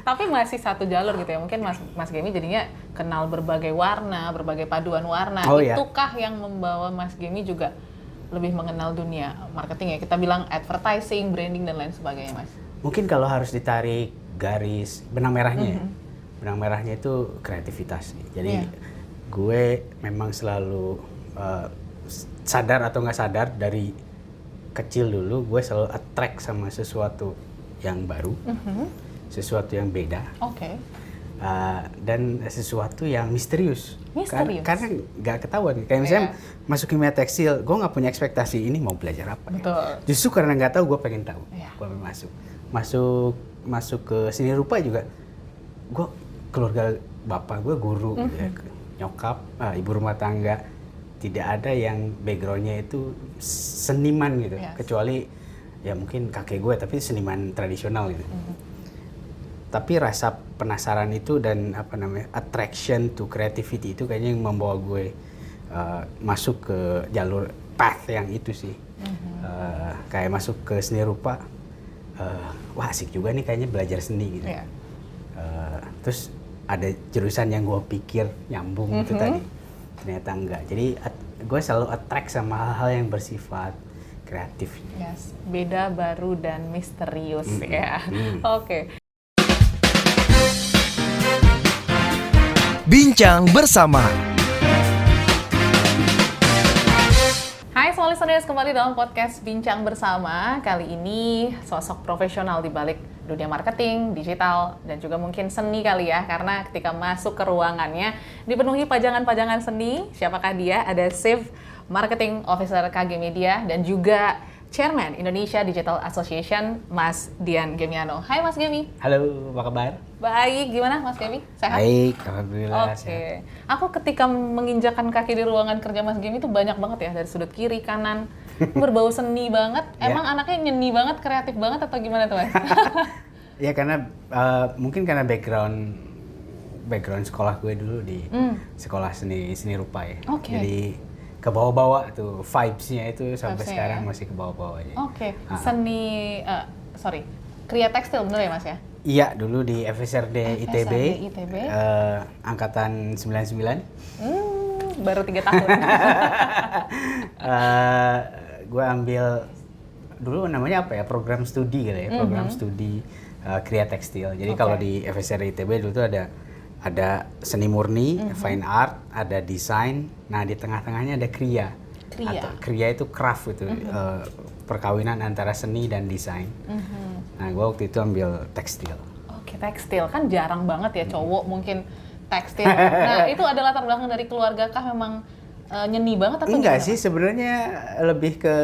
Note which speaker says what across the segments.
Speaker 1: Tapi masih satu jalur gitu ya. Mungkin Mas Gemi jadinya kenal berbagai warna, berbagai paduan warna. Itukah yang membawa Mas Gemi juga lebih mengenal dunia marketing ya? Kita bilang advertising, branding dan lain sebagainya, Mas.
Speaker 2: Mungkin kalau harus ditarik garis benang merahnya, benang merahnya itu kreativitas. Jadi gue memang selalu sadar atau nggak sadar dari kecil dulu gue selalu attract sama sesuatu yang baru, sesuatu yang beda, dan sesuatu yang misterius. Karena nggak ketahuan. Kayak misalnya masuk kimia tekstil, gue nggak punya ekspektasi ini mau belajar apa. Justru karena nggak tahu gue pengen tahu, gue masuk ke seni rupa juga. Gue keluarga bapak gue guru, ya, nyokap, ibu rumah tangga. Tidak ada yang backgroundnya itu seniman gitu, kecuali ya mungkin kakek gue, tapi seniman tradisional gitu. Tapi rasa penasaran itu dan attraction to creativity itu kayaknya yang membawa gue masuk ke jalur path yang itu sih. Kayak masuk ke seni rupa, wah asik juga nih kayaknya belajar seni gitu. Terus ada jurusan yang gue pikir nyambung itu tadi. Ternyata enggak. Jadi gue selalu attract sama hal-hal yang bersifat kreatif.
Speaker 1: Yes, beda, baru, dan misterius ya. Oke.
Speaker 3: Bincang bersama.
Speaker 1: Hai semua listeners, kembali dalam podcast Bincang Bersama. Kali ini sosok profesional di balik dunia marketing, digital, dan juga mungkin seni kali ya. Karena ketika masuk ke ruangannya dipenuhi pajangan-pajangan seni. Siapakah dia? Ada Chief Marketing Officer KG Media dan juga Chairman Indonesia Digital Association, Mas Dian Gemiano. Hai Mas Gemi.
Speaker 2: Halo, apa kabar?
Speaker 1: Baik, gimana Mas Gemi? Sehat?
Speaker 2: Baik, alhamdulillah.
Speaker 1: Oke. Aku ketika menginjakan kaki di ruangan kerja Mas Gemi itu banyak banget ya, dari sudut kiri, kanan. Berbau seni banget. Emang anaknya nyeni banget, kreatif banget atau gimana tuh Mas?
Speaker 2: Ya karena mungkin karena background sekolah gue dulu di sekolah seni rupa ya. Jadi ke bawah-bawah tuh vibes-nya itu sampai sekarang masih ke bawah-bawah aja.
Speaker 1: Seni Kriya Tekstil bener ya Mas ya?
Speaker 2: Iya, dulu di FSRD ITB. Angkatan 99.
Speaker 1: Baru 3 tahun.
Speaker 2: Gue ambil dulu namanya apa ya? Program studi gitu ya, program studi Kriya Tekstil. Jadi kalau di FSRD ITB dulu tuh ada seni murni, fine art, ada desain. Nah, di tengah-tengahnya ada kriya. Atau kriya itu craft itu, perkawinan antara seni dan desain. Nah, gue waktu itu ambil tekstil.
Speaker 1: Tekstil kan jarang banget ya cowok mungkin tekstil. Nah, itu ada latar belakang dari keluarga kah memang nyeni banget atau
Speaker 2: enggak sih, sebenarnya lebih ke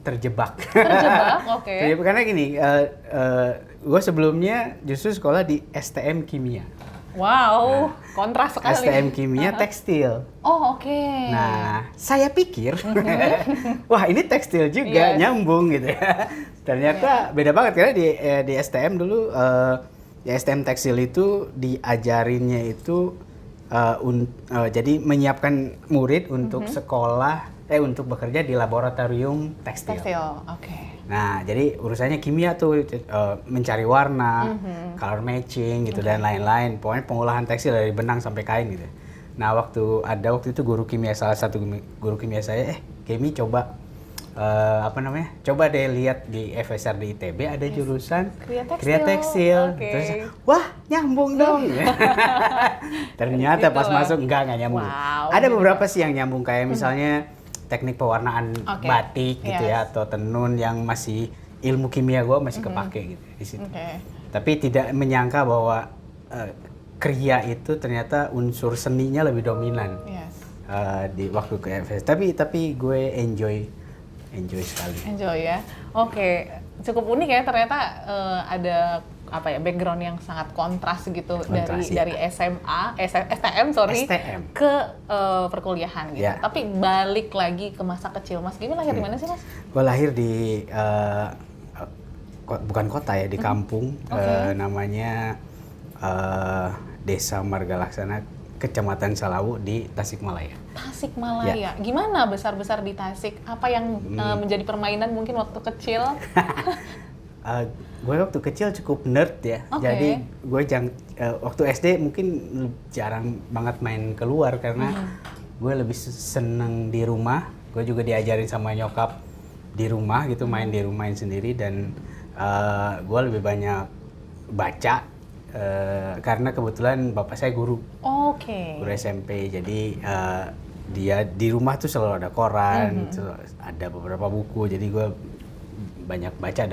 Speaker 2: terjebak.
Speaker 1: Terjebak,
Speaker 2: Karena gini, gue sebelumnya justru sekolah di STM Kimia.
Speaker 1: Wow, kontras sekali.
Speaker 2: STM Kimia Tekstil. Nah, saya pikir, wah ini tekstil juga, nyambung gitu ya. Ternyata beda banget, karena di STM dulu, di STM Tekstil itu diajarinnya itu, jadi menyiapkan murid untuk untuk bekerja di laboratorium tekstil. Nah, jadi urusannya kimia tuh, mencari warna, color matching gitu dan lain-lain. Pokoknya pengolahan tekstil dari benang sampai kain gitu. Nah, waktu itu guru kimia, salah satu guru kimia saya, Gemi coba coba deh lihat di FSRD ITB ada jurusan Kriya Tekstil. Terus, wah nyambung dong. Ternyata pas masuk enggak nyambung. Ada beberapa sih yang nyambung, kayak misalnya teknik pewarnaan batik gitu ya, atau tenun yang masih ilmu kimia gue masih kepake gitu di situ. Tapi tidak menyangka bahwa kriya itu ternyata unsur seninya lebih dominan di waktu ke FS. Tapi gue enjoy sekali.
Speaker 1: Enjoy ya. Cukup unik ya ternyata, ada background yang sangat kontras gitu, dari STM ke perkuliahan gitu. Tapi balik lagi ke masa kecil, Mas Gimi lahir di mana sih Mas?
Speaker 2: Gue lahir di bukan kota ya, di kampung, namanya Desa Marga Laksana, Kecamatan Salawu di Tasikmalaya.
Speaker 1: Tasikmalaya. Gimana besar-besar di Tasik? Apa yang menjadi permainan mungkin waktu kecil?
Speaker 2: Gue waktu kecil cukup nerd ya. Jadi gue waktu SD mungkin jarang banget main keluar karena gue lebih seneng di rumah. Gue juga diajarin sama nyokap di rumah gitu, main di rumah sendiri, dan gue lebih banyak baca karena kebetulan bapak saya guru. Guru SMP. Jadi dia di rumah tuh selalu ada koran, ada beberapa buku. Jadi gue banyak baca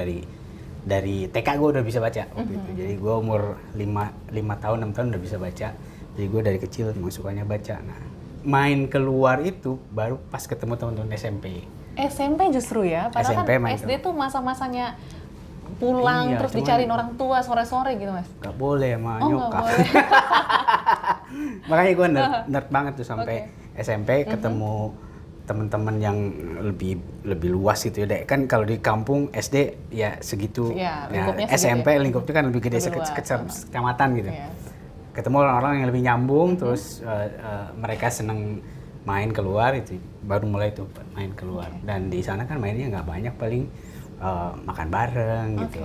Speaker 2: dari TK gue udah bisa baca waktu itu. Jadi gue umur 5 tahun, 6 tahun udah bisa baca. Jadi gue dari kecil emang sukanya baca. Nah, main keluar itu baru pas ketemu teman-teman SMP.
Speaker 1: SMP justru ya? Padahal
Speaker 2: SMP
Speaker 1: kan SD tuh masa-masanya pulang terus dicariin orang tua sore-sore gitu, Mas?
Speaker 2: Gak boleh sama nyokap. Makanya gue nerd banget tuh sampai SMP ketemu teman-teman yang lebih luas gitu ya. Kan kalau di kampung SD ya segitu.
Speaker 1: Ya,
Speaker 2: SMP lingkupnya kan lebih gede kecamatan gitu. Ketemu orang-orang yang lebih nyambung, terus mereka seneng main keluar, itu baru mulai tuh main keluar. Dan di sana kan mainnya nggak banyak, paling makan bareng gitu.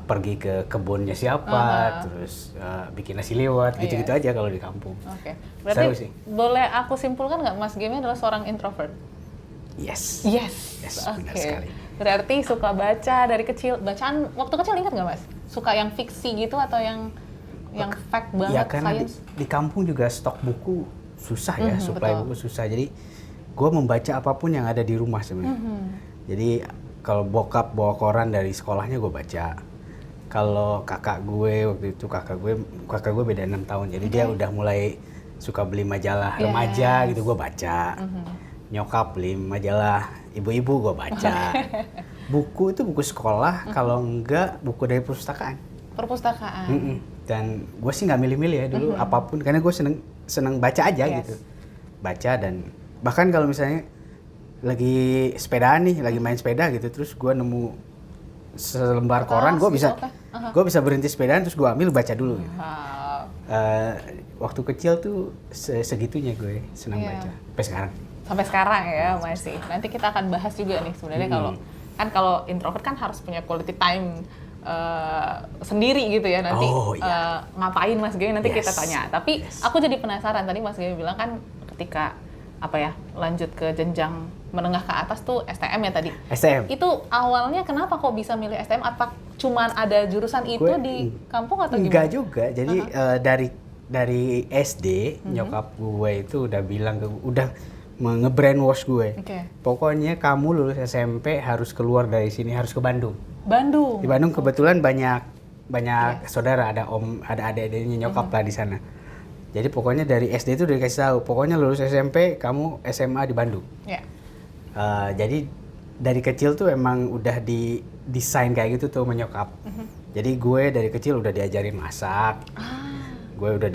Speaker 2: Pergi ke kebunnya siapa, terus bikin nasi liwet, gitu-gitu aja kalau di kampung.
Speaker 1: Berarti boleh aku simpulkan nggak Mas Gemi adalah seorang introvert?
Speaker 2: Yes, benar sekali.
Speaker 1: Berarti suka baca dari kecil. Bacaan waktu kecil ingat nggak, Mas? Suka yang fiksi gitu atau yang fact banget,
Speaker 2: karena
Speaker 1: science?
Speaker 2: Di kampung juga stok buku susah ya, supply buku susah. Jadi gue membaca apapun yang ada di rumah sebenarnya. Jadi kalau bokap bawa koran dari sekolahnya gue baca. Kalau kakak gue waktu itu, kakak gue beda 6 tahun. Jadi dia udah mulai suka beli majalah remaja gitu, gue baca. Nyokap beli majalah ibu-ibu, gue baca. Buku itu buku sekolah, kalau enggak buku dari perpustakaan. Dan gue sih nggak milih-milih ya dulu apapun, karena gue seneng baca aja gitu. Baca, dan bahkan kalau misalnya lagi sepedaan nih, lagi main sepeda gitu, terus gue nemu selembar koran, gue bisa berhenti sepedaan terus gue ambil, baca dulu gitu. Waktu kecil tuh segitunya gue senang baca
Speaker 1: sampai sekarang ya masih. Nanti kita akan bahas juga nih sebenarnya kalau introvert kan harus punya quality time sendiri gitu ya nanti. Ngapain Mas Gemi nanti kita tanya. Tapi aku jadi penasaran, tadi Mas Gemi bilang kan ketika lanjut ke jenjang menengah ke atas tuh STM ya tadi.
Speaker 2: STM.
Speaker 1: Itu awalnya kenapa kok bisa milih STM? Apa cuman ada jurusan itu di kampung atau gimana?
Speaker 2: Enggak juga. Jadi dari SD nyokap gue itu udah bilang, udah nge-brainwash gue. Pokoknya kamu lulus SMP harus keluar dari sini, harus ke Bandung. Di Bandung kebetulan banyak saudara, ada adik-adiknya nyokap lah di sana. Jadi pokoknya dari SD itu udah dikasih tahu, pokoknya lulus SMP kamu SMA di Bandung. Jadi dari kecil tuh emang udah didesain kayak gitu tuh menyokap. Jadi gue dari kecil udah diajarin masak. Gue udah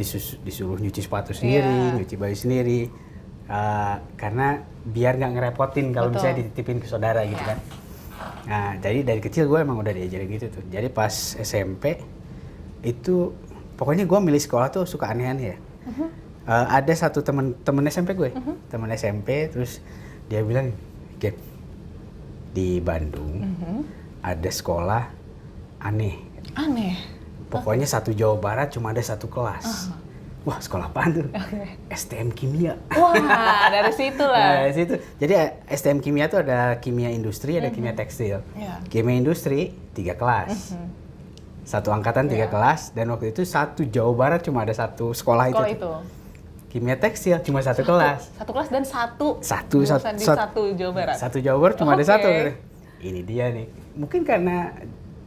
Speaker 2: disuruh nyuci sepatu sendiri, nyuci baju sendiri. Karena biar nggak ngerepotin kalau misalnya dititipin ke saudara gitu kan. Nah, jadi dari kecil gue emang udah diajarin gitu tuh. Jadi pas SMP itu pokoknya gue milih sekolah tuh suka aneh-aneh ya. Ada satu temen SMP gue, temen SMP, terus dia bilang, Gap, di Bandung ada sekolah aneh. Pokoknya satu Jawa Barat cuma ada satu kelas. Wah, sekolah apaan tuh? STM Kimia.
Speaker 1: Wah, dari situ lah.
Speaker 2: Dari situ. Jadi STM Kimia tuh ada kimia industri, ada kimia tekstil. Kimia industri 3 kelas. Satu angkatan 3 kelas, dan waktu itu satu Jawa Barat cuma ada satu sekolah itu. Kimia tekstil cuma satu kelas.
Speaker 1: Satu kelas dan satu Jawa Barat.
Speaker 2: Satu Jawa Barat cuma ada satu. Ini dia nih. Mungkin karena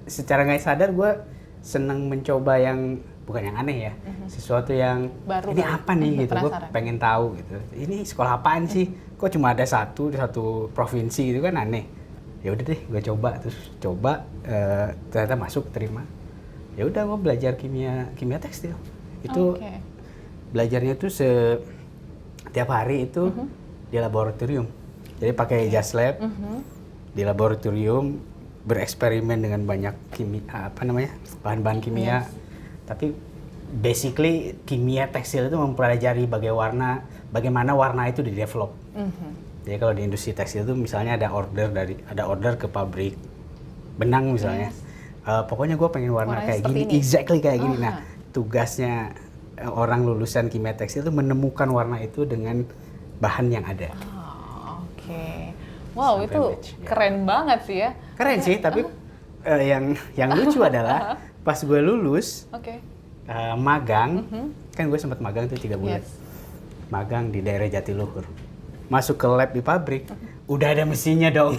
Speaker 2: secara nggak sadar gue seneng mencoba yang bukan yang aneh ya, sesuatu yang baru, ini apa nih gitu, gue pengen tahu gitu. Ini sekolah apaan sih? Kok cuma ada satu di satu provinsi gitu kan, aneh. Ya udah deh, gue coba, terus ternyata masuk, terima. Ya udah, gue belajar kimia tekstil. Itu belajarnya tuh tiap hari itu di laboratorium. Jadi pakai jas lab di laboratorium, bereksperimen dengan banyak bahan-bahan kimia. Tapi basically kimia tekstil itu mempelajari bagaimana warna itu di-develop. Jadi kalau di industri tekstil itu misalnya ada order ke pabrik benang misalnya. Pokoknya gue pengen warna kayak gini, exactly kayak gini. Nah, tugasnya orang lulusan kimia tekstil itu menemukan warna itu dengan bahan yang ada.
Speaker 1: Oke. Wow, itu keren banget sih ya.
Speaker 2: Keren sih, tapi yang lucu adalah pas gue lulus, magang, kan gue sempat magang tuh 3 bulan. Magang di daerah Jatiluhur. Masuk ke lab di pabrik, udah ada mesinnya dong.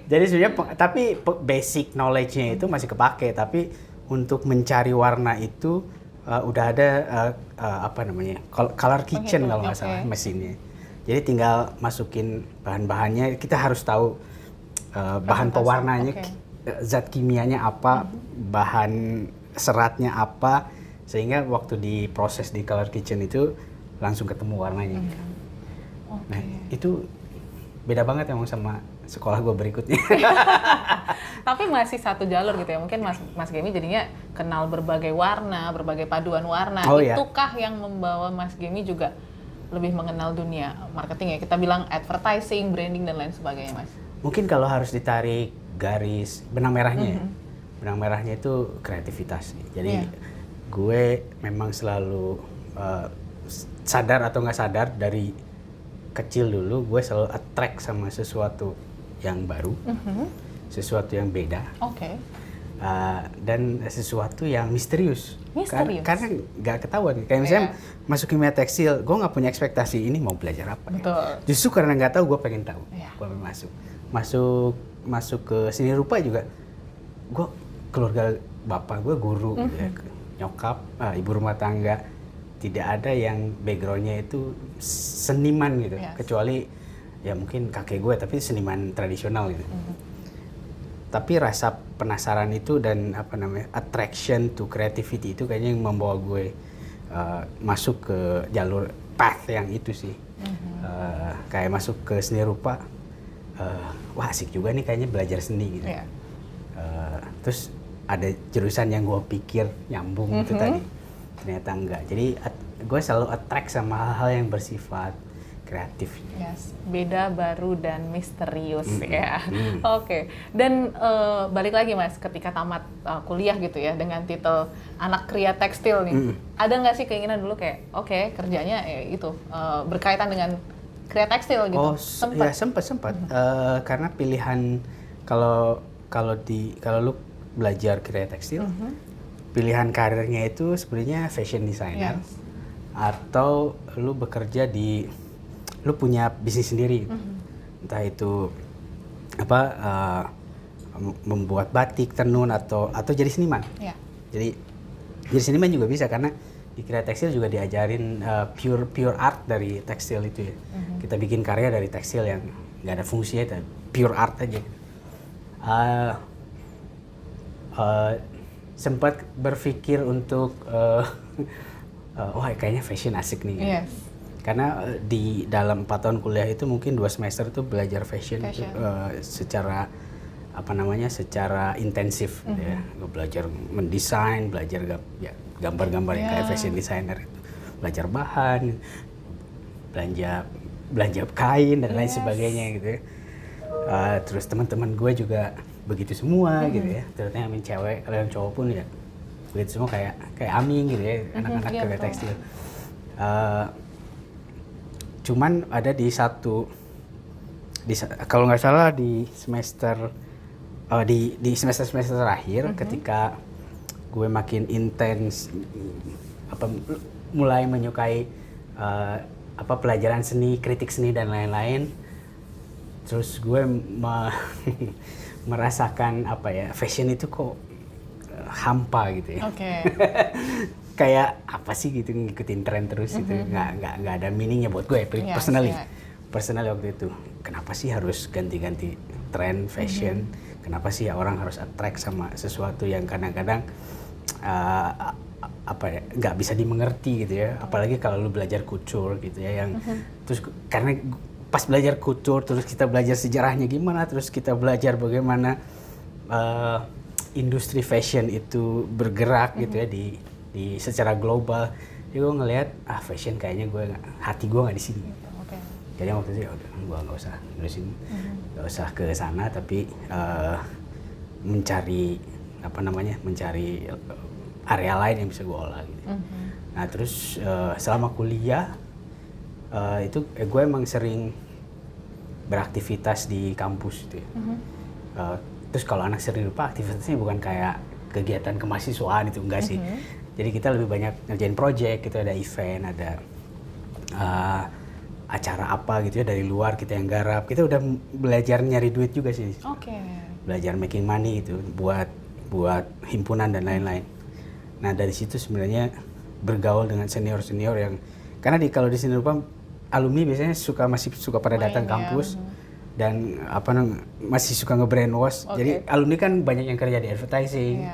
Speaker 2: Jadi sebenarnya, tapi basic knowledge-nya itu masih kepake, tapi untuk mencari warna itu udah ada color kitchen kalau nggak salah mesinnya. Jadi tinggal masukin bahan-bahannya, kita harus tahu bahan pewarnanya, zat kimianya apa, bahan seratnya apa, sehingga waktu diproses di color kitchen itu langsung ketemu warnanya. Nah itu beda banget emang sama sekolah gue berikutnya.
Speaker 1: Tapi masih satu jalur gitu ya, mungkin Mas Gemi jadinya kenal berbagai warna, berbagai paduan warna. Itukah yang membawa Mas Gemi juga lebih mengenal dunia marketing ya? Kita bilang advertising, branding, dan lain sebagainya, Mas.
Speaker 2: Mungkin kalau harus ditarik garis benang merahnya, benang merahnya itu kreativitas. Jadi gue memang selalu sadar atau nggak sadar dari kecil dulu gue selalu attract sama sesuatu yang baru, sesuatu yang beda, dan sesuatu yang misterius. Karena nggak ketahuan. Kayak misalnya masuk kimia tekstil, gue nggak punya ekspektasi ini mau belajar apa. Justru karena nggak tahu, gue pengen tahu. Gue pengen masuk ke seni rupa juga. Gue keluarga bapak gue guru, ya, nyokap, ibu rumah tangga. Tidak ada yang backgroundnya itu seniman gitu, kecuali ya mungkin kakek gue, tapi seniman tradisional gitu. Tapi rasa penasaran itu dan attraction to creativity itu kayaknya yang membawa gue masuk ke jalur path yang itu sih. Kayak masuk ke seni rupa, wah asik juga nih kayaknya belajar seni gitu. Terus ada jurusan yang gue pikir nyambung itu tadi. Ternyata enggak. Jadi gue selalu attract sama hal-hal yang bersifat kreatif.
Speaker 1: Beda, baru, dan misterius ya. Dan balik lagi Mas, ketika tamat kuliah gitu ya dengan titel anak kria tekstil nih, ada nggak sih keinginan dulu kayak kerjanya itu berkaitan dengan kria tekstil gitu?
Speaker 2: Sempat. Karena pilihan kalau lu belajar kria tekstil, pilihan karirnya itu sebenarnya fashion designer, atau lu bekerja lu punya bisnis sendiri, entah itu membuat batik, tenun, atau jadi seniman. Jadi seniman juga bisa, karena di kria tekstil juga diajarin pure art dari tekstil itu ya. Kita bikin karya dari tekstil yang nggak ada fungsinya, pure art aja. Sempat berpikir untuk kayaknya fashion asik nih. Karena di dalam 4 tahun kuliah itu mungkin 2 semester itu belajar fashion. Itu, secara secara intensif gitu ya. Belajar mendesain, belajar gambar-gambar yang kayak fashion designer itu. Belajar bahan, belanja kain dan lain sebagainya gitu ya. Terus teman-teman gue juga begitu semua gitu ya, terutama yang cewek, kalau yang cowok pun ya begitu semua kayak Aming gitu ya, anak-anak kria tekstil. Cuman ada kalau nggak salah di semester terakhir, ketika gue makin intens mulai menyukai pelajaran seni, kritik seni dan lain-lain, terus gue merasakan fashion itu kok hampa gitu ya. Kayak apa sih gitu, ngikutin tren terus gitu, nggak ada meaningnya buat gue personally waktu itu. Kenapa sih harus ganti-ganti tren fashion? Kenapa sih orang harus attract sama sesuatu yang kadang-kadang nggak bisa dimengerti gitu ya, apalagi kalau lu belajar couture gitu ya, yang terus karena pas belajar couture, terus kita belajar sejarahnya gimana, terus kita belajar bagaimana industri fashion itu bergerak gitu ya di secara global. Jadi gue ngelihat fashion kayaknya hati gue nggak di sini. Jadi waktu itu ya udah, gue nggak usah nulisin, nggak usah ke sana, tapi mencari area lain yang bisa gue olah gitu. Nah terus selama kuliah itu gue emang sering beraktivitas di kampus gitu ya. Terus kalau anak sering lupa, aktivitasnya bukan kayak kegiatan kemahasiswaan itu, enggak sih. Jadi kita lebih banyak ngerjain project, gitu, ada event, ada acara apa gitu ya dari luar kita yang garap. Kita udah belajar nyari duit juga sih. Belajar making money gitu buat himpunan dan lain-lain. Nah dari situ sebenarnya bergaul dengan senior-senior yang karena kalau di seni rupa alumni biasanya masih suka pada datang kampus dan masih suka nge-brainwash. Jadi alumni kan banyak yang kerja di advertising,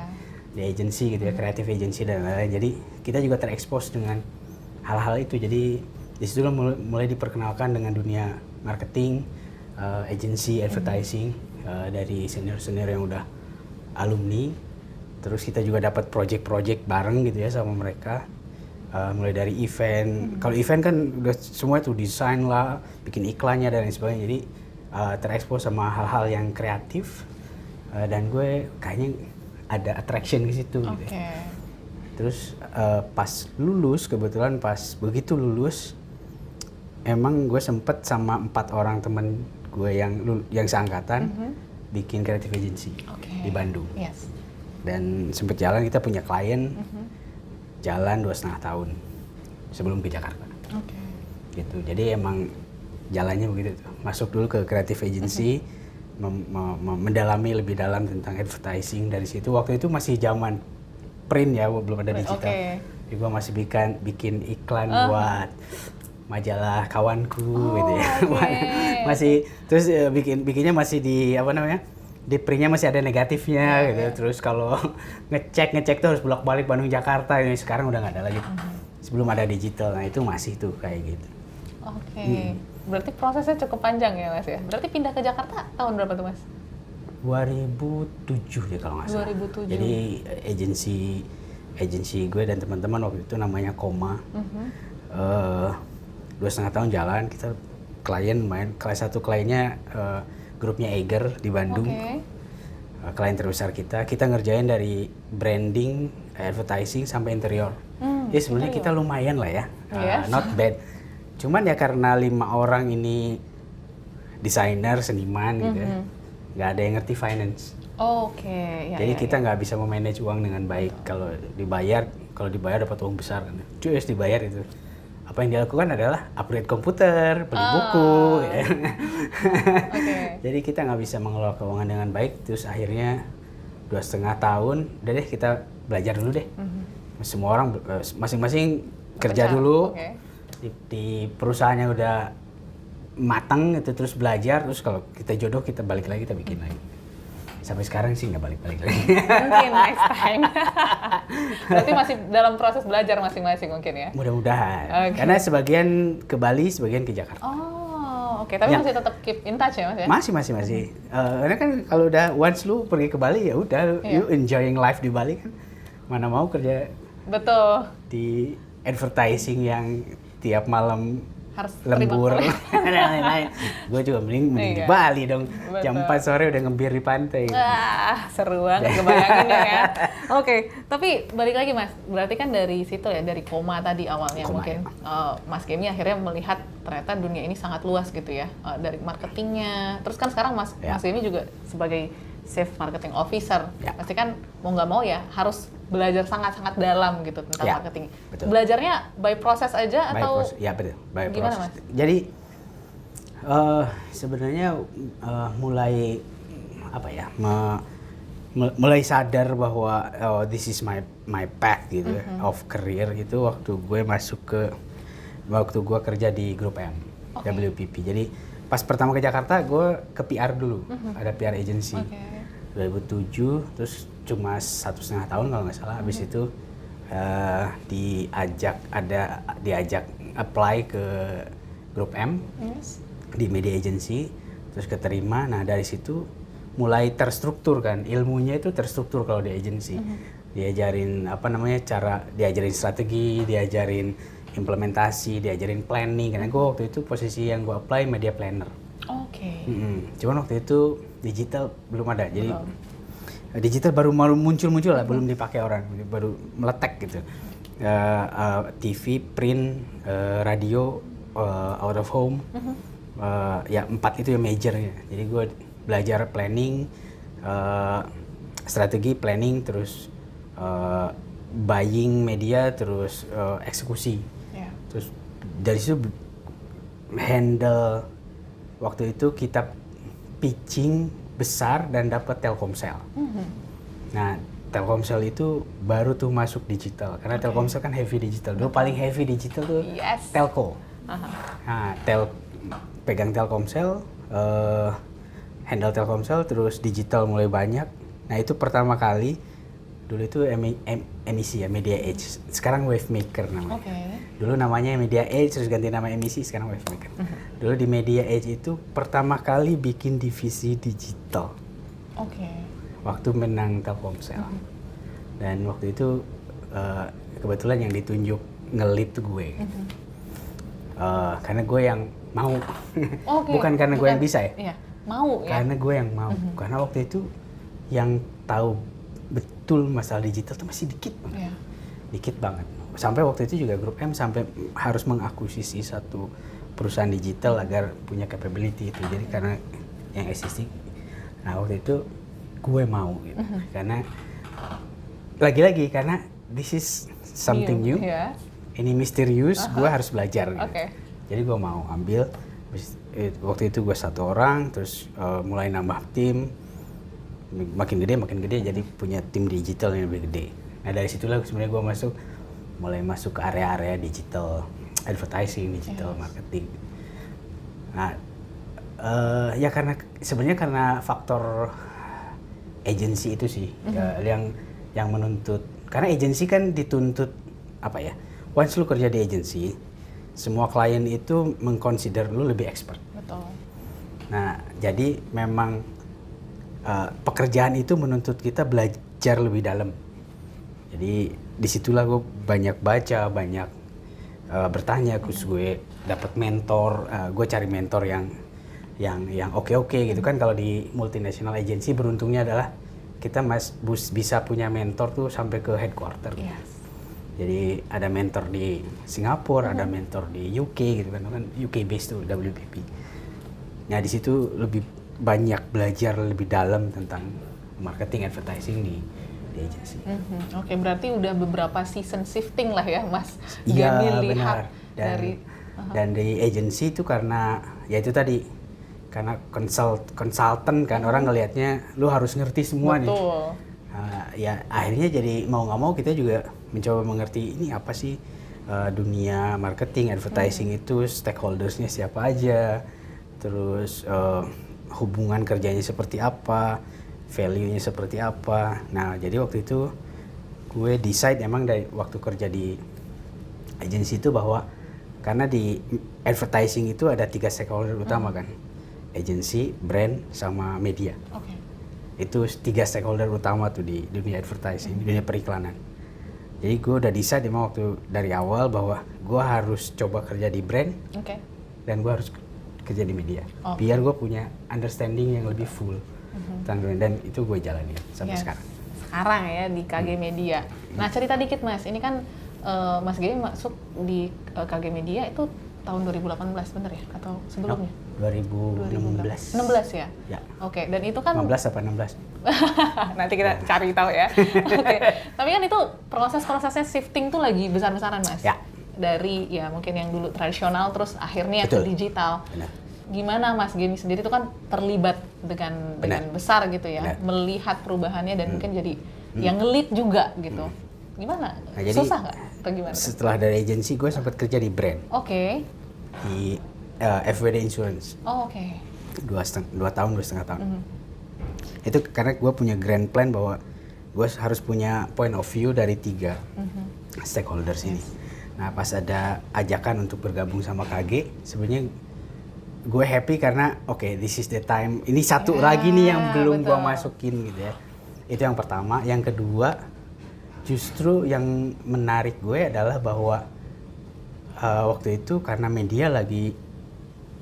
Speaker 2: di agency gitu ya, creative agency dan lain-lain. Jadi kita juga terekspos dengan hal-hal itu. Jadi di situ mulai diperkenalkan dengan dunia marketing, agency, advertising dari senior-senior yang udah alumni. Terus kita juga dapat project-project bareng gitu ya sama mereka. Mulai dari event. Kalau event kan udah semua itu desain lah, bikin iklannya dan lain sebagainya. Jadi terekspos sama hal-hal yang kreatif. Dan gue kayaknya ada attraction ke situ gitu. Terus pas lulus, kebetulan pas begitu lulus, emang gue sempet sama 4 orang temen gue yang seangkatan bikin creative agency di Bandung. Dan sempet jalan, kita punya klien jalan 2,5 tahun sebelum ke Jakarta. Gitu. Jadi emang jalannya begitu tuh. Masuk dulu ke creative agency, mendalami lebih dalam tentang advertising. Dari situ waktu itu masih zaman print ya, belum ada digital. Jadi gue masih bikin iklan buat majalah kawanku gitu ya. Masih terus bikinnya masih di di printnya masih ada negatifnya gitu. Terus kalau ngecek tuh harus bolak-balik Bandung Jakarta. Ini sekarang udah nggak ada lagi. Sebelum ada digital, nah itu masih tuh kayak gitu.
Speaker 1: Berarti prosesnya cukup panjang ya Mas ya. Berarti pindah ke Jakarta tahun berapa tuh Mas?
Speaker 2: 2007 deh kalau nggak salah.
Speaker 1: 2007.
Speaker 2: Jadi agensi gue dan teman-teman waktu itu namanya Koma. 2,5 tahun jalan, kita kelas 1 kliennya grupnya Eiger di Bandung. Klien terbesar kita ngerjain dari branding, advertising sampai interior. Ya sebenarnya kita lumayan lah ya, not bad. Cuman ya karena 5 orang ini desainer, seniman gitu ya, nggak ada yang ngerti finance. Jadi kita nggak bisa memanage uang dengan baik. Kalau dibayar dapat uang besar kan. Cus dibayar itu. Apa yang dilakukan adalah upgrade komputer, beli buku. Ya. Jadi kita nggak bisa mengelola keuangan dengan baik. Terus akhirnya 2,5 tahun, udah deh kita belajar dulu deh. Semua orang masing-masing kerja dulu. Di perusahaannya udah matang itu, terus belajar. Terus kalau kita jodoh kita balik lagi, kita bikin lagi. Sampai sekarang sih nggak balik-balik lagi.
Speaker 1: Mungkin next time. Berarti masih dalam proses belajar masing-masing mungkin ya?
Speaker 2: Mudah-mudahan. Karena sebagian ke Bali, sebagian ke Jakarta.
Speaker 1: Tapi masih tetap keep in touch ya Mas ya?
Speaker 2: Masih. Karena kan kalau udah once lu pergi ke Bali ya udah, you enjoying life di Bali kan. Mana mau kerja di advertising yang tiap malam
Speaker 1: harus
Speaker 2: lembur dan lain-lain. Gue juga mending di Bali dong. Jam 4 sore udah ngebir di pantai.
Speaker 1: Seru banget kebayangin ya. Tapi balik lagi Mas, berarti kan dari situ ya, dari Koma tadi awalnya mungkin Mas Gemi akhirnya melihat ternyata dunia ini sangat luas gitu ya, dari marketingnya. Terus kan sekarang Mas Gemi juga sebagai Chief Marketing Officer, pasti kan mau nggak mau ya harus belajar sangat-sangat dalam gitu tentang marketing.
Speaker 2: Betul.
Speaker 1: Belajarnya by process aja atau
Speaker 2: betul, by
Speaker 1: gimana
Speaker 2: process.
Speaker 1: Mas?
Speaker 2: Jadi sebenarnya mulai mulai sadar bahwa this is my path gitu of career itu waktu gue kerja di Grup M, WPP. Jadi pas pertama ke Jakarta gue ke PR dulu, ada PR agency. 2007, terus cuma 1,5 tahun kalau nggak salah. Habis itu diajak apply ke Grup M di media agency, terus keterima. Nah dari situ mulai terstruktur kan, ilmunya itu terstruktur kalau di agency. Diajarin diajarin strategi, diajarin implementasi, diajarin planning. Karena gue waktu itu posisi yang gue apply media planner.
Speaker 1: Oke.
Speaker 2: Cuman waktu itu digital belum ada, jadi digital baru muncul lah, belum dipakai orang, baru meletek gitu. TV, print, radio, out of home, ya 4 itu yang majornya. Jadi gue belajar planning, strategi planning, terus buying media, terus eksekusi. Terus dari situ handle, waktu itu kita pitching besar dan dapat Telkomsel. Nah, Telkomsel itu baru tuh masuk digital, karena Telkomsel kan heavy digital. Dulu paling heavy digital tuh Telco. Nah, pegang Telkomsel, handle Telkomsel, terus digital mulai banyak. Nah, itu pertama kali. Dulu itu emisi ya, Media Age. Sekarang Wavemaker namanya. Dulu namanya Media Age, terus ganti nama emisi, sekarang Wavemaker. Dulu di Media Age itu pertama kali bikin divisi digital. Waktu menang Telkomsel. Dan waktu itu kebetulan yang ditunjuk nge-lead tuh gue. Karena gue yang mau. Bukan karena gue yang bisa ya.
Speaker 1: Mau ya.
Speaker 2: Karena gue yang mau. Karena waktu itu yang tahu betul masalah digital tuh masih dikit banget. Dikit banget. Sampai waktu itu juga Grup M sampai harus mengakuisisi satu perusahaan digital agar punya capability itu. Jadi karena yang existing. Nah, waktu itu gue mau gitu. Karena lagi-lagi karena this is something new. Ini misterius, gue harus belajar gitu. Jadi gue mau ambil. Waktu itu gue 1 orang, terus mulai nambah tim. Makin gede jadi punya tim digital yang lebih gede. Nah, dari situlah sebenarnya gue mulai masuk ke area-area digital advertising, digital marketing. Nah, ya sebenarnya karena faktor agency itu sih yang menuntut. Karena agency kan dituntut apa ya? Once lu kerja di agency, semua klien itu mengconsider lu lebih expert.
Speaker 1: Betul.
Speaker 2: Nah, jadi memang pekerjaan itu menuntut kita belajar lebih dalam. Jadi disitulah gue banyak baca, banyak bertanya, terus gue dapat mentor, gue cari mentor yang oke gitu kan. Kalau di multinational agency beruntungnya adalah kita bisa punya mentor tuh sampai ke headquarter. Jadi ada mentor di Singapura, ada mentor di UK gitu kan UK based tuh WPP. Nah, di situ lebih banyak belajar lebih dalam tentang marketing advertising di agency.
Speaker 1: Berarti udah beberapa season shifting lah ya, Mas.
Speaker 2: Iya, benar. Dan di agency itu karena ya itu tadi, karena konsultan kan orang ngelihatnya lu harus ngerti semua.
Speaker 1: Betul.
Speaker 2: Nih. Ya akhirnya jadi mau nggak mau kita juga mencoba mengerti ini apa sih dunia marketing advertising itu, stakeholdersnya siapa aja, terus hubungan kerjanya seperti apa, value-nya seperti apa. Nah, jadi waktu itu gue decide emang dari waktu kerja di agency itu bahwa karena di advertising itu ada 3 stakeholder utama kan. Agency, brand, sama media. Itu 3 stakeholder utama tuh di dunia advertising, di dunia periklanan. Jadi gue udah decide emang waktu dari awal bahwa gue harus coba kerja di brand. Dan gue harus kerja di media, biar gue punya understanding yang lebih full tentang dunia, dan itu gue jalanin sampai sekarang.
Speaker 1: Sekarang ya di KG Media. Nah, cerita dikit Mas, ini kan Mas Gary masuk di KG Media itu tahun 2018 bener ya? Atau sebelumnya?
Speaker 2: 2016.
Speaker 1: 16 ya?
Speaker 2: Ya.
Speaker 1: Dan itu kan
Speaker 2: 15 apa 16?
Speaker 1: Nanti kita cari tahu ya. Tapi kan itu prosesnya shifting tuh lagi besar-besaran Mas. Dari ya mungkin yang dulu tradisional terus akhirnya ke digital.
Speaker 2: Benar.
Speaker 1: Gimana Mas Gemi sendiri itu kan terlibat dengan besar gitu ya, melihat perubahannya dan mungkin jadi yang nge-lead juga gitu. Gimana?
Speaker 2: Nah, jadi,
Speaker 1: susah nggak? Atau gimana?
Speaker 2: Setelah dari agensi gue sempat kerja di brand. Di FWD Insurance. 2 tahun, 2,5 tahun. Itu karena gue punya grand plan bahwa gue harus punya point of view dari 3 stakeholders ini. Nah, pas ada ajakan untuk bergabung sama KG, sebenarnya gue happy karena this is the time. Ini satu lagi nih yang belum gue masukin gitu ya. Itu yang pertama. Yang kedua, justru yang menarik gue adalah bahwa waktu itu karena media lagi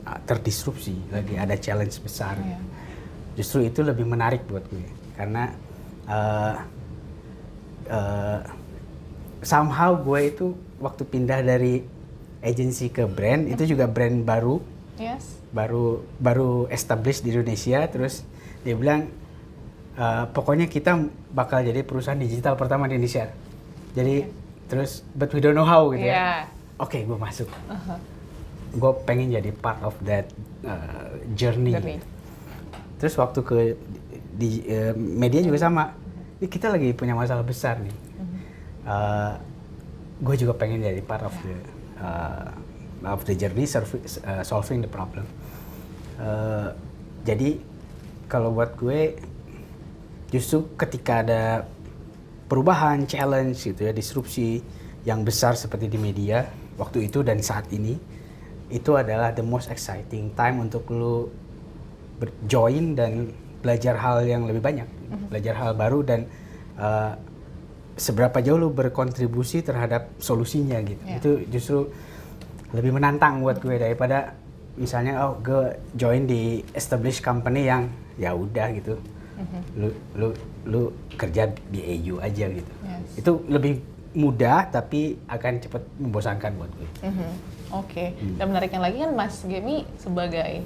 Speaker 2: terdisrupsi, lagi ada challenge besar. Justru itu lebih menarik buat gue karena somehow gue itu waktu pindah dari agency ke brand itu juga brand baru, baru established di Indonesia. Terus dia bilang pokoknya kita bakal jadi perusahaan digital pertama di Indonesia. Jadi terus but we don't know how gitu ya. Oke, gue masuk. Gue pengen jadi part of that journey. Terus waktu di media juga sama. Ini kita lagi punya masalah besar nih. Gue juga pengen jadi part of the journey solving the problem. Jadi kalau buat gue justru ketika ada perubahan, challenge gitu ya, disrupsi yang besar seperti di media waktu itu dan saat ini, itu adalah the most exciting time untuk lu join dan belajar hal yang lebih banyak, belajar hal baru dan seberapa jauh lu berkontribusi terhadap solusinya gitu. Itu justru lebih menantang buat gue daripada misalnya gue join di established company yang ya udah gitu. Lu kerja di AU aja gitu. Itu lebih mudah tapi akan cepat membosankan buat gue.
Speaker 1: Oke. Dan menariknya lagi kan Mas Gemi sebagai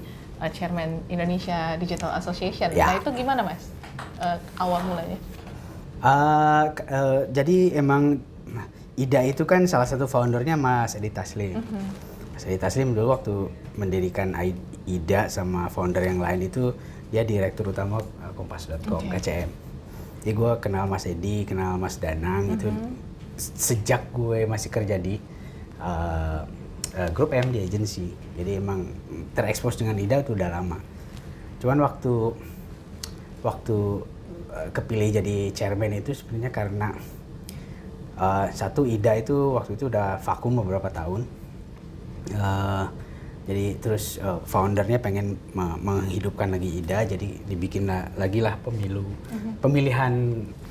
Speaker 1: Chairman Indonesia Digital Association. Nah itu gimana Mas awal mulanya?
Speaker 2: Jadi emang IDA itu kan salah satu foundernya Mas Edi Taslim. Mas Edi Taslim dulu waktu mendirikan IDA sama founder yang lain itu dia direktur utama Kompas.com, KCM. Jadi gue kenal Mas Edi, kenal Mas Danang itu sejak gue masih kerja di Grup M di agency. Jadi emang terekspos dengan IDA itu udah lama. Cuman waktu kepilih jadi chairman itu sebenarnya karena satu IDA itu waktu itu udah vakum beberapa tahun. Jadi terus foundernya pengen menghidupkan lagi IDA, jadi dibikin lagi lah pemilihan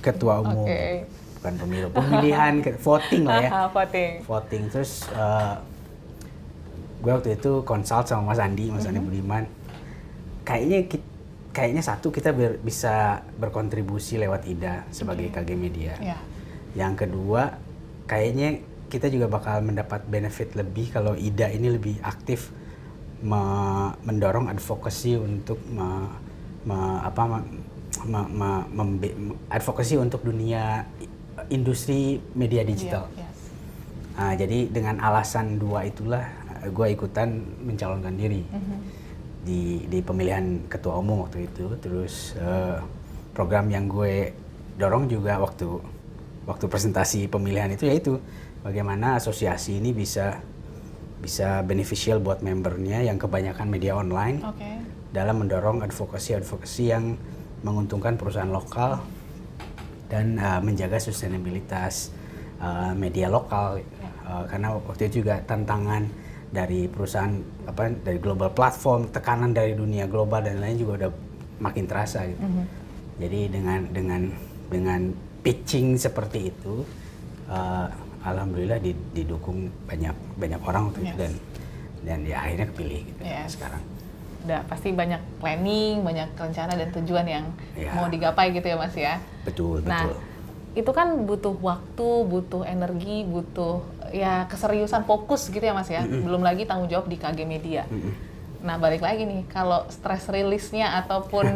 Speaker 2: ketua umum. Bukan pemilu, pemilihan voting lah ya. Voting. Terus gue waktu itu consult sama Mas Andi Budiman. Kayaknya satu kita bisa berkontribusi lewat IDA sebagai KG Media. Yang kedua, kayaknya kita juga bakal mendapat benefit lebih kalau IDA ini lebih aktif mendorong advokasi untuk advokasi untuk dunia industri media digital. Jadi dengan alasan dua itulah gue ikutan mencalonkan diri di pemilihan ketua umum waktu itu. Terus program yang gue dorong juga waktu presentasi pemilihan itu yaitu bagaimana asosiasi ini bisa beneficial buat membernya yang kebanyakan media online dalam mendorong advokasi yang menguntungkan perusahaan lokal dan menjaga sustainabilitas media lokal. Karena waktu itu juga tantangan dari perusahaan dari global platform, tekanan dari dunia global dan lain juga udah makin terasa gitu. Jadi dengan pitching seperti itu, alhamdulillah didukung banyak orang waktu itu dan ya akhirnya kepilih gitu sekarang.
Speaker 1: Udah pasti banyak planning, banyak rencana dan tujuan yang mau digapai gitu ya Mas ya.
Speaker 2: Betul.
Speaker 1: Nah, itu kan butuh waktu, butuh energi, butuh ya keseriusan, fokus gitu ya Mas ya. Belum lagi tanggung jawab di KG Media. Nah, balik lagi nih, kalau stress release-nya ataupun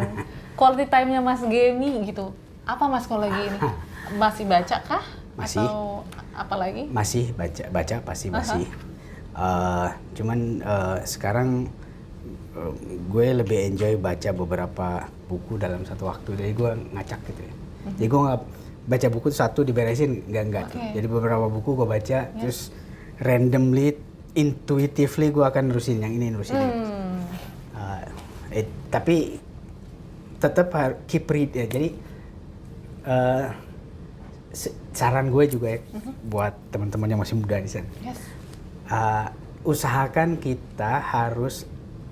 Speaker 1: quality time-nya Mas Gemi gitu, apa Mas kalau lagi ini? Masih baca kah?
Speaker 2: Masih.
Speaker 1: Atau apa lagi?
Speaker 2: Masih baca pasti masih. Cuman sekarang gue lebih enjoy baca beberapa buku dalam satu waktu. Jadi gue ngacak gitu ya. Jadi gue nggak baca buku satu diberesin, enggak. Jadi beberapa buku gue baca, terus randomly, intuitively gue akan nerusin yang ini, nerusin ini. Tapi tetap keep read ya. Jadi saran gue juga ya buat teman-teman yang masih muda di sana. Usahakan kita harus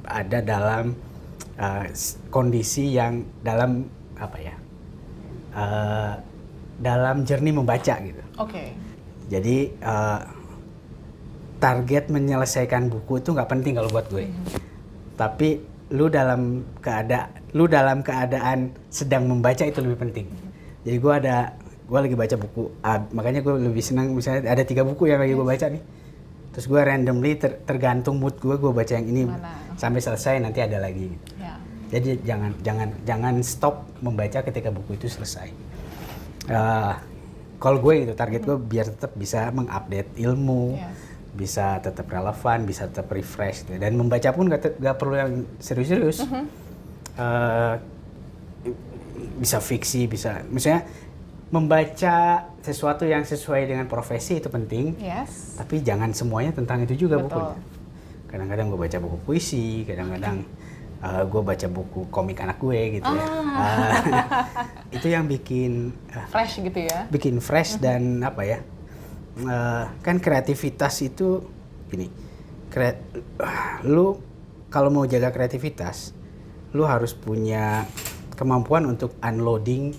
Speaker 2: ada dalam kondisi yang dalam dalam journey membaca gitu.
Speaker 1: Oke.
Speaker 2: Jadi target menyelesaikan buku itu nggak penting kalau buat gue. Tapi lu dalam keadaan sedang membaca itu lebih penting. Jadi gue lagi baca buku, makanya gue lebih senang misalnya ada 3 buku yang lagi gue baca nih. Terus gue randomly tergantung mood gue baca yang ini sampai selesai, nanti ada lagi.
Speaker 1: Ya.
Speaker 2: Jadi jangan stop membaca ketika buku itu selesai. Kalau gue gitu, target gue biar tetap bisa mengupdate ilmu, bisa tetap relevan, bisa tetap refresh. Gitu. Dan membaca pun gak perlu yang serius-serius. Bisa fiksi, bisa misalnya membaca sesuatu yang sesuai dengan profesi itu penting.
Speaker 1: Yes.
Speaker 2: Tapi jangan semuanya tentang itu juga.
Speaker 1: Betul.
Speaker 2: Bukunya. Kadang-kadang gue baca buku puisi, kadang-kadang gue baca buku komik anak gue gitu ya. Itu yang bikin
Speaker 1: fresh gitu ya.
Speaker 2: Bikin fresh dan apa ya? Kan kreativitas itu gini. Lu kalau mau jaga kreativitas, lu harus punya kemampuan untuk unloading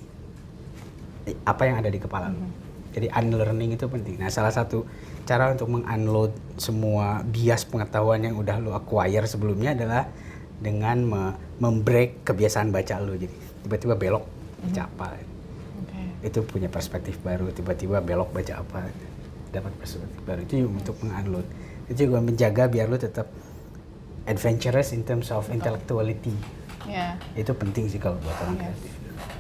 Speaker 2: apa yang ada di kepala lu. Jadi unlearning itu penting. Nah, salah satu cara untuk mengunload semua bias pengetahuan yang udah lu acquire sebelumnya adalah dengan membreak kebiasaan baca lu. Jadi tiba-tiba belok baca apa. Itu punya perspektif baru, tiba-tiba belok baca apa. Dapat perspektif baru. Itu untuk mengunload. Itu juga menjaga biar lu tetap adventurous in terms of intellectuality. Itu penting sih kalau buat orang kreatif.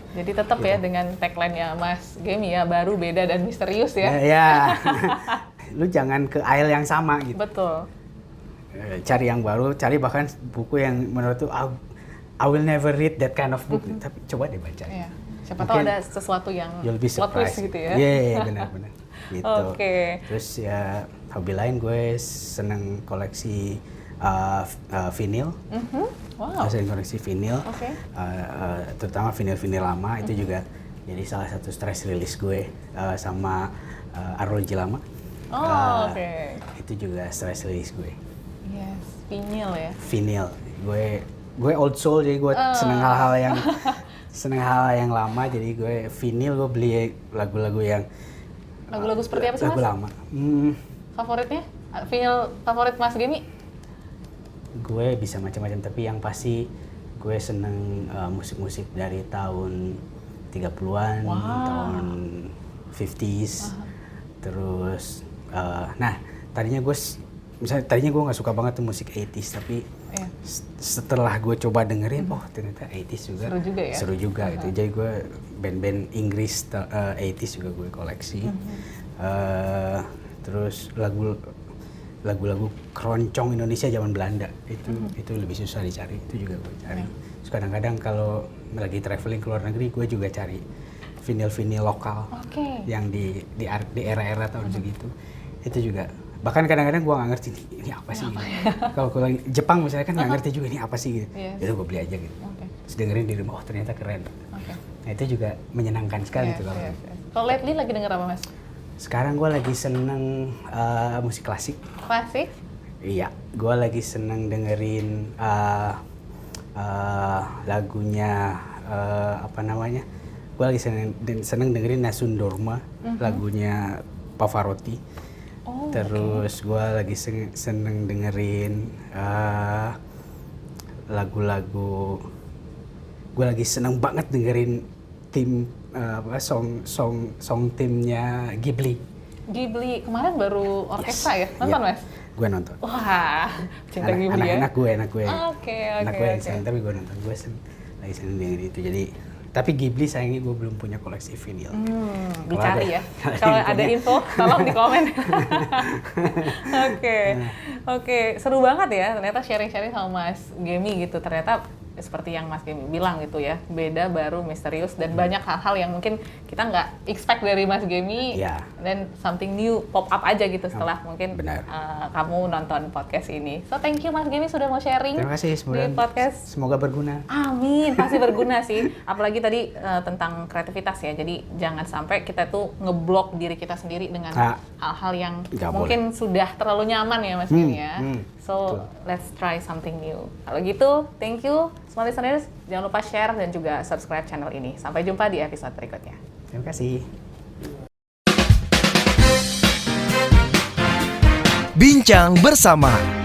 Speaker 1: Jadi tetap ya dengan tagline-nya Mas Gemi ya, baru, beda, dan misterius ya.
Speaker 2: Lu jangan ke aisle yang sama gitu.
Speaker 1: Betul.
Speaker 2: Cari yang baru, cari bahkan buku yang menurut tuh I will never read that kind of book. Tapi coba deh baca.
Speaker 1: Siapa tahu ada sesuatu yang plot twist gitu ya.
Speaker 2: Iya, benar-benar. Gitu. Terus ya hobi lain gue seneng koleksi vinyl. Sering koleksi vinyl. Terutama vinyl lama itu juga jadi salah satu stress release gue sama arloji lama. Itu juga stress release gue.
Speaker 1: Yes, vinyl ya.
Speaker 2: Vinyl. Gue old soul, jadi gue seneng hal yang lama, jadi gue vinyl, gue beli lagu-lagu yang
Speaker 1: lagu-lagu seperti apa sih Mas?
Speaker 2: Lagu lama.
Speaker 1: Favoritnya? Vinyl favorit Mas Gemi?
Speaker 2: Gue bisa macam-macam, tapi yang pasti gue seneng musik-musik dari tahun 30-an, tahun 50s. Terus tadinya gue nggak suka banget tuh musik 80s, tapi setelah gue coba dengerin, ternyata 80s juga seru juga gitu. Jadi gue band-band Inggris 80s juga gue koleksi. Terus lagu-lagu keroncong Indonesia zaman Belanda itu lebih susah dicari, itu juga gue cari. Terus kadang-kadang kalau lagi traveling ke luar negeri, gue juga cari vinyl lokal yang di era-era tahun segitu. Itu juga, bahkan kadang-kadang gue nggak ngerti ini apa sih. Kalau lagi Jepang misalnya kan nggak ngerti juga ini apa sih gitu. Jadi gue beli aja gitu. Terus dengerin di rumah, ternyata keren. Nah itu juga menyenangkan sekali tuh kalau.
Speaker 1: Kalau lately lagi denger apa Mas?
Speaker 2: Sekarang gue lagi seneng musik klasik.
Speaker 1: Klasik?
Speaker 2: Iya, gue lagi seneng dengerin lagunya apa namanya? Gue lagi seneng dengerin Nessun Dorma, lagunya Pavarotti. Terus gue lagi seneng dengerin lagu-lagu. Gue lagi seneng banget dengerin song timnya Ghibli.
Speaker 1: Ghibli kemarin baru orkestra ya? Nonton Mas?
Speaker 2: Gue nonton.
Speaker 1: Wah, cinta Ghibli ya?
Speaker 2: Anak gue. Anak gue yang seneng, tapi gue nonton. Gue lagi seneng dengerin itu. Jadi, tapi Ghibli sayangnya gue belum punya koleksi vinyl.
Speaker 1: Dicari ya. Kalau ada info, tolong di komen. Oke, seru banget ya. Ternyata sharing-sharing sama Mas Gemi gitu. Ternyata seperti yang Mas Gemi bilang gitu ya, beda, baru, misterius, dan banyak hal-hal yang mungkin kita nggak expect dari Mas Gemi, dan something new pop up aja gitu setelah mungkin kamu nonton podcast ini. So thank you Mas Gemi sudah mau sharing.
Speaker 2: Terima kasih,
Speaker 1: di podcast.
Speaker 2: Semoga berguna.
Speaker 1: Amin, pasti berguna sih. Apalagi tadi tentang kreativitas ya, jadi jangan sampai kita tuh ngeblok diri kita sendiri dengan hal-hal yang mungkin sudah terlalu nyaman ya Mas Gemi ya. So let's try something new. Kalau gitu, thank you semua listeners. Jangan lupa share dan juga subscribe channel ini. Sampai jumpa di episode berikutnya.
Speaker 2: Terima kasih.
Speaker 3: Bincang Bersama.